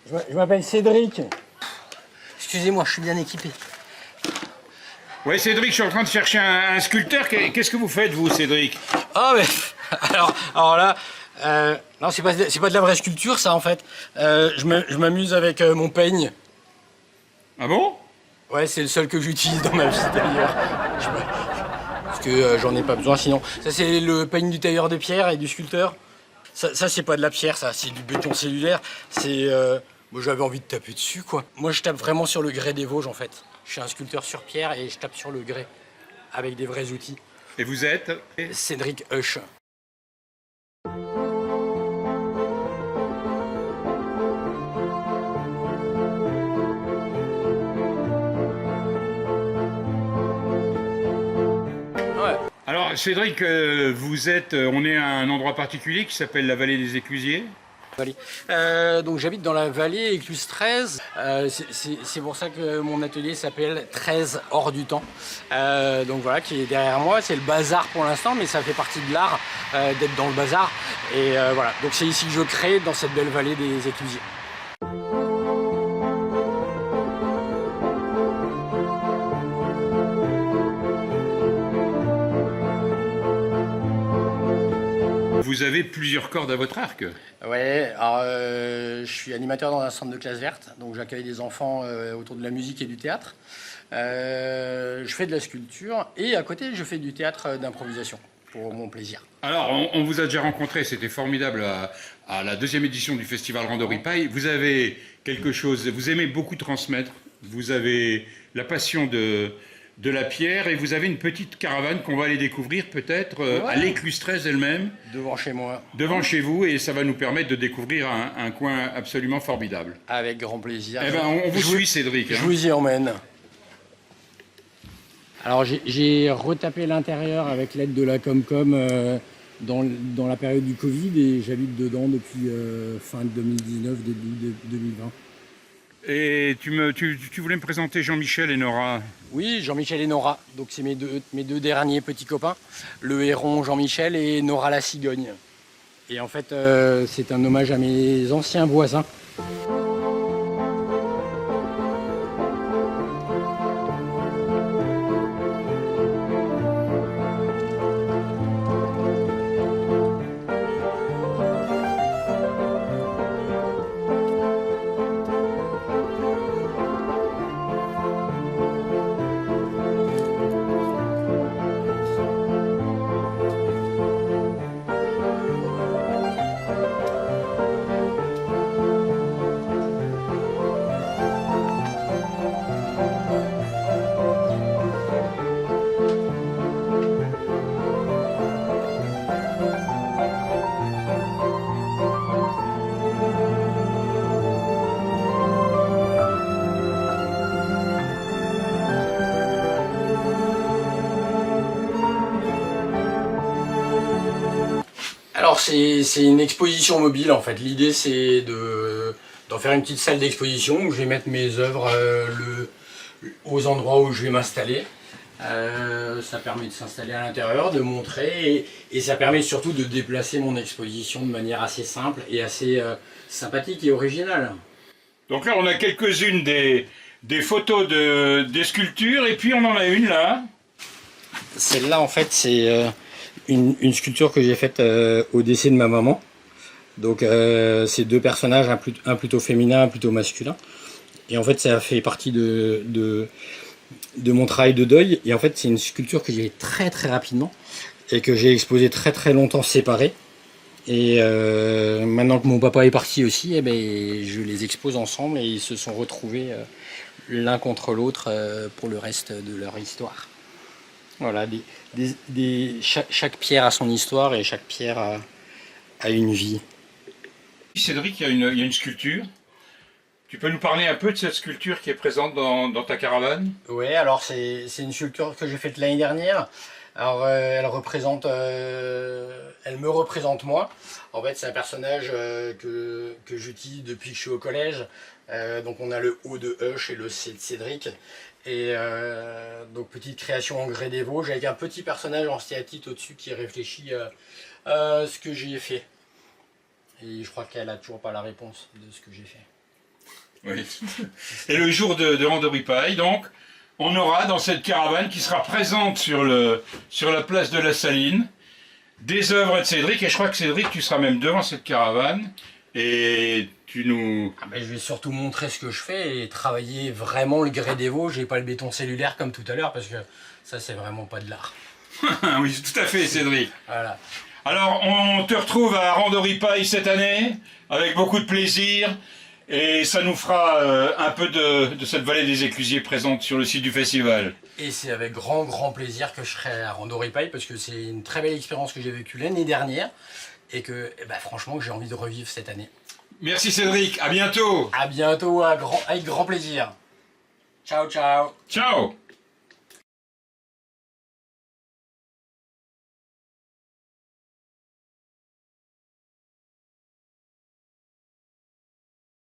Je m'appelle Cédric. Excusez-moi, je suis bien équipé. Ouais, Cédric, je suis en train de chercher un sculpteur. Qu'est-ce que vous faites, vous, Cédric? Ah, mais. Alors là. Non, c'est pas de la vraie sculpture, ça, en fait. Je m'amuse avec mon peigne. Ah bon? Ouais, c'est le seul que j'utilise dans ma vie, d'ailleurs. Parce que j'en ai pas besoin, sinon. Ça, c'est le peigne du tailleur de pierre et du sculpteur. Ça c'est pas de la pierre, ça, c'est du béton cellulaire. C'est. Moi, j'avais envie de taper dessus, quoi. Moi, je tape vraiment sur le grès des Vosges, en fait. Je suis un sculpteur sur pierre et je tape sur le grès, avec des vrais outils. Et vous êtes? Cédric Huch. Alors, Cédric, vous êtes... on est à un endroit particulier qui s'appelle la vallée des Éclusiers. Donc j'habite dans la vallée Écluse 13, c'est pour ça que mon atelier s'appelle 13 hors du temps. Donc voilà, qui est derrière moi, c'est le bazar pour l'instant, mais ça fait partie de l'art d'être dans le bazar. Et voilà, donc c'est ici que je crée, dans cette belle vallée des Éclusiers. Vous avez plusieurs cordes à votre arc. Ouais, alors je suis animateur dans un centre de classe verte, donc j'accueille des enfants autour de la musique et du théâtre. Je fais de la sculpture et à côté je fais du théâtre d'improvisation pour mon plaisir. Alors, on vous a déjà rencontré, c'était formidable à la deuxième édition du festival Randori-Paille. Vous avez quelque chose, vous aimez beaucoup transmettre, vous avez la passion de la pierre et vous avez une petite caravane qu'on va aller découvrir peut-être à l'Écluse 13 elle-même. Devant chez moi. Devant chez vous, et ça va nous permettre de découvrir un coin absolument formidable. Avec grand plaisir. Eh ben, on vous suit, Cédric. Je vous y emmène. Alors j'ai retapé l'intérieur avec l'aide de la Comcom dans la période du Covid et j'habite dedans depuis fin 2019, début 2020. Et tu voulais me présenter Jean-Michel et Nora? Oui, Jean-Michel et Nora. Donc c'est mes deux derniers petits copains. Le héron Jean-Michel et Nora la cigogne. Et en fait, c'est un hommage à mes anciens voisins. Alors c'est une exposition mobile en fait. L'idée c'est d'en faire une petite salle d'exposition où je vais mettre mes œuvres aux endroits où je vais m'installer. Ça permet de s'installer à l'intérieur, de montrer et ça permet surtout de déplacer mon exposition de manière assez simple et assez sympathique et originale. Donc là on a quelques-unes des photos des sculptures et puis on en a une là. Celle-là en fait c'est une sculpture que j'ai faite au décès de ma maman. Donc c'est deux personnages, un plutôt féminin, un plutôt masculin. Et en fait ça fait partie de mon travail de deuil. Et en fait c'est une sculpture que j'ai très très rapidement et que j'ai exposée très très longtemps séparée. Et maintenant que mon papa est parti aussi, eh ben, je les expose ensemble et ils se sont retrouvés l'un contre l'autre pour le reste de leur histoire. Voilà, chaque pierre a son histoire et chaque pierre a une vie. Cédric, il y a une sculpture. Tu peux nous parler un peu de cette sculpture qui est présente dans ta caravane? Oui, alors c'est une sculpture que j'ai faite l'année dernière. Alors elle me représente moi. En fait c'est un personnage que j'utilise depuis que je suis au collège. Donc on a le O de Huch et le C de Cédric. Et donc petite création en grès des Vosges avec un petit personnage en stéatite au-dessus qui réfléchit à ce que j'ai fait. Et je crois qu'elle a toujours pas la réponse de ce que j'ai fait. Oui. Et le jour de Randoripaille, donc, on aura dans cette caravane qui sera présente sur la place de la Saline des œuvres de Cédric. Et je crois que Cédric, tu seras même devant cette caravane et tu nous... Ah ben, je vais surtout montrer ce que je fais et travailler vraiment le grès des Vosges et pas le béton cellulaire comme tout à l'heure parce que ça c'est vraiment pas de l'art. Oui, tout à fait, Cédric. Voilà. Alors, on te retrouve à Randoripaille cette année avec beaucoup de plaisir. Et ça nous fera un peu de cette vallée des Éclusiers présente sur le site du festival. Et c'est avec grand plaisir que je serai à Randoripaille parce que c'est une très belle expérience que j'ai vécue l'année dernière et que franchement j'ai envie de revivre cette année. Merci Cédric, à bientôt. À bientôt, avec grand plaisir. Ciao, ciao. Ciao.